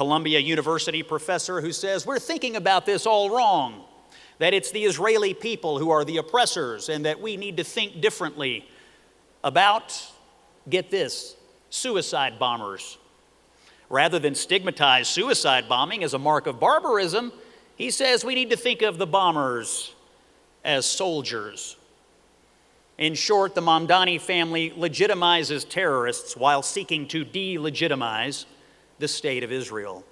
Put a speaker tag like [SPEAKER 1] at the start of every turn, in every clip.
[SPEAKER 1] Columbia University professor who says, we're thinking about this all wrong, that it's the Israeli people who are the oppressors and that we need to think differently about, get this, suicide bombers. Rather than stigmatize suicide bombing as a mark of barbarism, he says we need to think of the bombers as soldiers. In short, the Mamdani family legitimizes terrorists while seeking to delegitimize the state of Israel.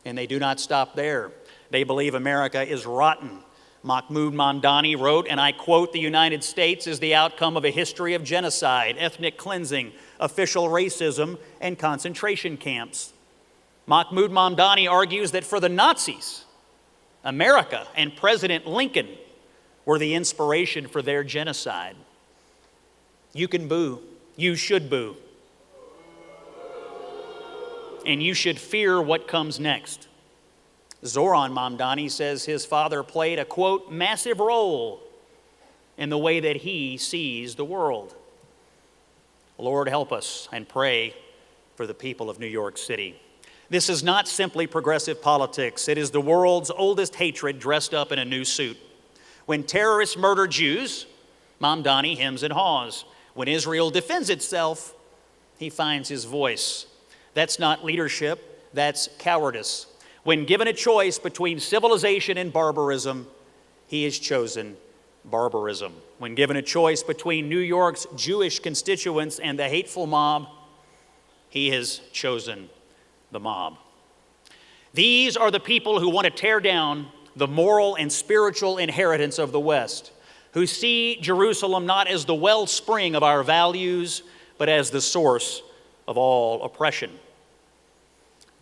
[SPEAKER 1] And they do not stop there. They believe America is rotten. Mahmoud Mamdani wrote, and I quote, "The United States is the outcome of a history of genocide, ethnic cleansing, official racism, and concentration camps." Mahmoud Mamdani argues that for the Nazis, America and President Lincoln were the inspiration for their genocide. You can boo. You should boo. And you should fear what comes next. Zoran Mamdani says his father played a, quote, massive role in the way that he sees the world. Lord, help us and pray for the people of New York City. This is not simply progressive politics. It is the world's oldest hatred dressed up in a new suit. When terrorists murder Jews, Mamdani hems and haws. When Israel defends itself, he finds his voice. That's not leadership, that's cowardice. When given a choice between civilization and barbarism, he has chosen barbarism. When given a choice between New York's Jewish constituents and the hateful mob, he has chosen the mob. These are the people who want to tear down the moral and spiritual inheritance of the West, who see Jerusalem not as the wellspring of our values, but as the source of all oppression.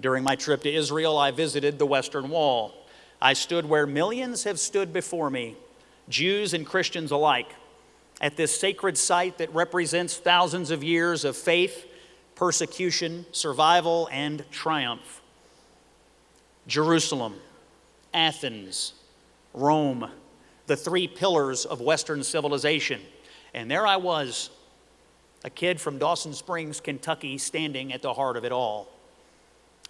[SPEAKER 1] During my trip to Israel, I visited the Western Wall. I stood where millions have stood before me, Jews and Christians alike, at this sacred site that represents thousands of years of faith, persecution, survival, and triumph. Jerusalem, Athens, Rome, the three pillars of Western civilization. And there I was, a kid from Dawson Springs, Kentucky, standing at the heart of it all.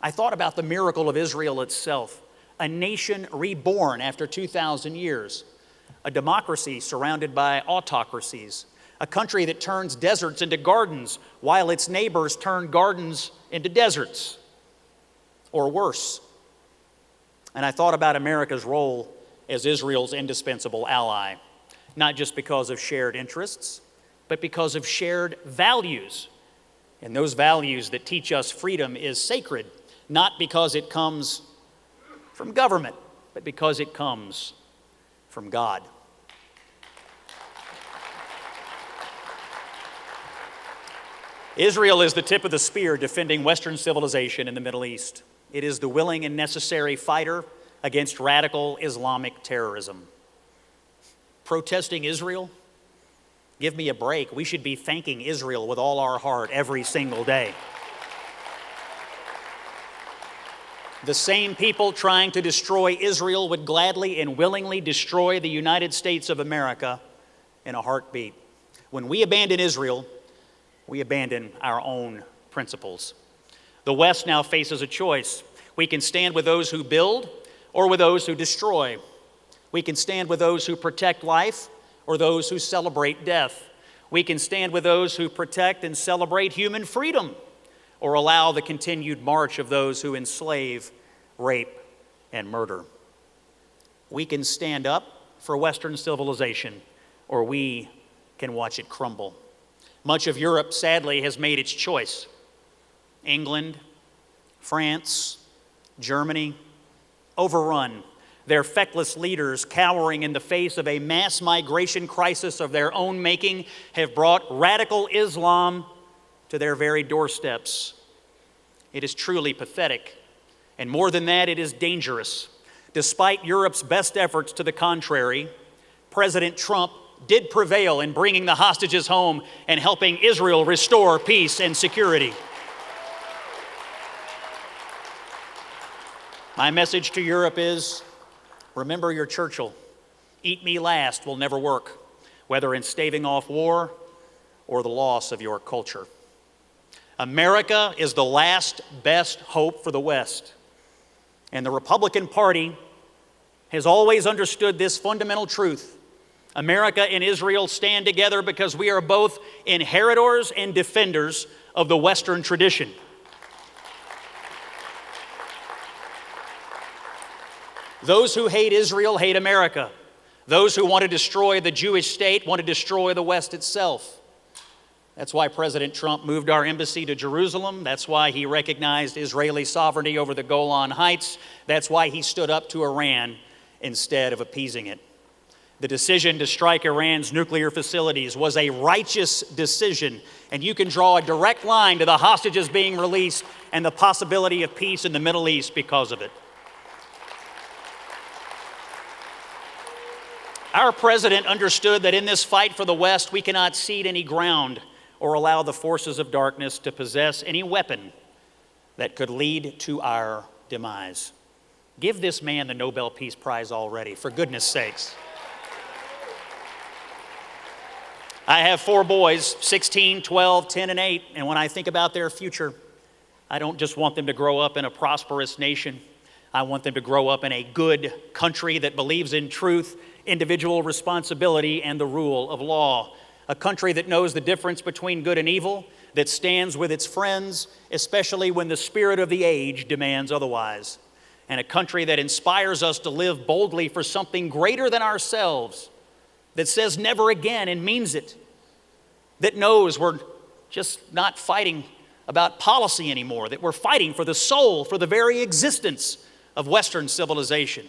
[SPEAKER 1] I thought about the miracle of Israel itself, a nation reborn after 2,000 years, a democracy surrounded by autocracies, a country that turns deserts into gardens while its neighbors turn gardens into deserts, or worse. And I thought about America's role as Israel's indispensable ally, not just because of shared interests, but because of shared values. And those values that teach us freedom is sacred, not because it comes from government, but because it comes from God. Israel is the tip of the spear defending Western civilization in the Middle East. It is the willing and necessary fighter against radical Islamic terrorism. Protesting Israel? Give me a break. We should be thanking Israel with all our heart every single day. The same people trying to destroy Israel would gladly and willingly destroy the United States of America in a heartbeat. When we abandon Israel, we abandon our own principles. The West now faces a choice. We can stand with those who build or with those who destroy. We can stand with those who protect life or those who celebrate death. We can stand with those who protect and celebrate human freedom or allow the continued march of those who enslave, rape, and murder. We can stand up for Western civilization or we can watch it crumble. Much of Europe, sadly, has made its choice. England, France, Germany, overrun, their feckless leaders cowering in the face of a mass migration crisis of their own making have brought radical Islam to their very doorsteps. It is truly pathetic, and more than that, it is dangerous. Despite Europe's best efforts to the contrary, President Trump did prevail in bringing the hostages home and helping Israel restore peace and security. My message to Europe is, remember your Churchill. Eat me last will never work, whether in staving off war or the loss of your culture. America is the last best hope for the West. And the Republican Party has always understood this fundamental truth. America and Israel stand together because we are both inheritors and defenders of the Western tradition. Those who hate Israel hate America. Those who want to destroy the Jewish state want to destroy the West itself. That's why President Trump moved our embassy to Jerusalem. That's why he recognized Israeli sovereignty over the Golan Heights. That's why he stood up to Iran instead of appeasing it. The decision to strike Iran's nuclear facilities was a righteous decision, and you can draw a direct line to the hostages being released and the possibility of peace in the Middle East because of it. Our president understood that in this fight for the West, we cannot cede any ground or allow the forces of darkness to possess any weapon that could lead to our demise. Give this man the Nobel Peace Prize already, for goodness sakes. I have 4 boys, 16, 12, 10, and 8, and when I think about their future, I don't just want them to grow up in a prosperous nation. I want them to grow up in a good country that believes in truth, individual responsibility, and the rule of law. A country that knows the difference between good and evil, that stands with its friends, especially when the spirit of the age demands otherwise. And a country that inspires us to live boldly for something greater than ourselves, that says never again and means it, that knows we're just not fighting about policy anymore, that we're fighting for the soul, for the very existence of Western civilization.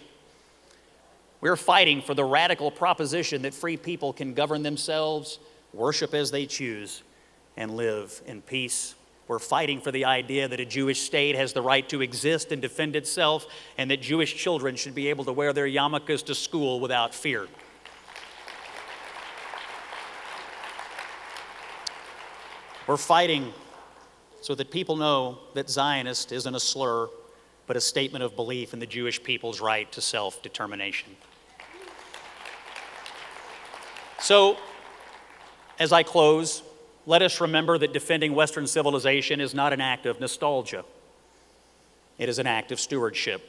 [SPEAKER 1] We're fighting for the radical proposition that free people can govern themselves, worship as they choose, and live in peace. We're fighting for the idea that a Jewish state has the right to exist and defend itself, and that Jewish children should be able to wear their yarmulkes to school without fear. We're fighting so that people know that Zionist isn't a slur, but a statement of belief in the Jewish people's right to self-determination. So, as I close, let us remember that defending Western civilization is not an act of nostalgia. It is an act of stewardship.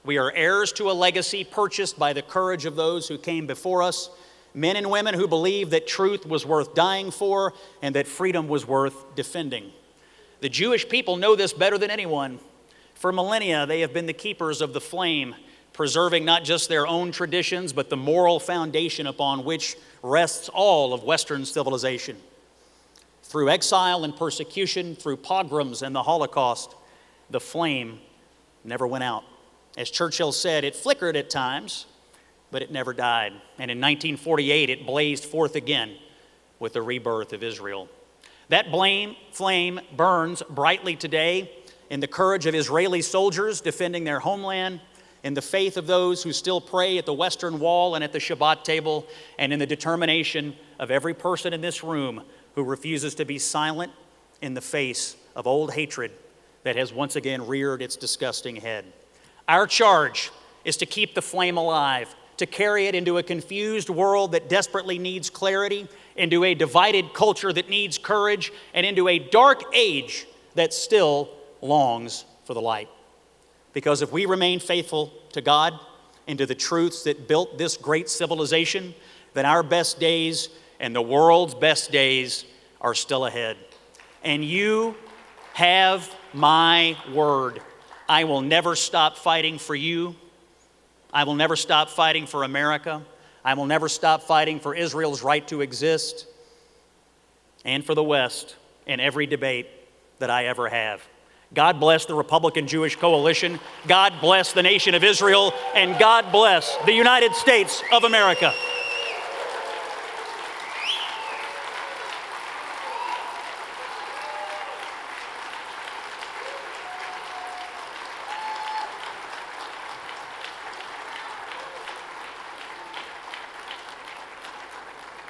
[SPEAKER 1] We are heirs to a legacy purchased by the courage of those who came before us, men and women who believed that truth was worth dying for and that freedom was worth defending. The Jewish people know this better than anyone. For millennia, they have been the keepers of the flame, preserving not just their own traditions, but the moral foundation upon which rests all of Western civilization. Through exile and persecution, through pogroms and the Holocaust, the flame never went out. As Churchill said, it flickered at times, but it never died. And in 1948, it blazed forth again with the rebirth of Israel. That flame burns brightly today in the courage of Israeli soldiers defending their homeland, in the faith of those who still pray at the Western Wall and at the Shabbat table, and in the determination of every person in this room who refuses to be silent in the face of old hatred that has once again reared its disgusting head. Our charge is to keep the flame alive, to carry it into a confused world that desperately needs clarity, into a divided culture that needs courage, and into a dark age that still longs for the light. Because if we remain faithful to God and to the truths that built this great civilization, then our best days and the world's best days are still ahead. And you have my word. I will never stop fighting for you. I will never stop fighting for America. I will never stop fighting for Israel's right to exist and for the West in every debate that I ever have. God bless the Republican Jewish Coalition. God bless the nation of Israel. And God bless the United States of America.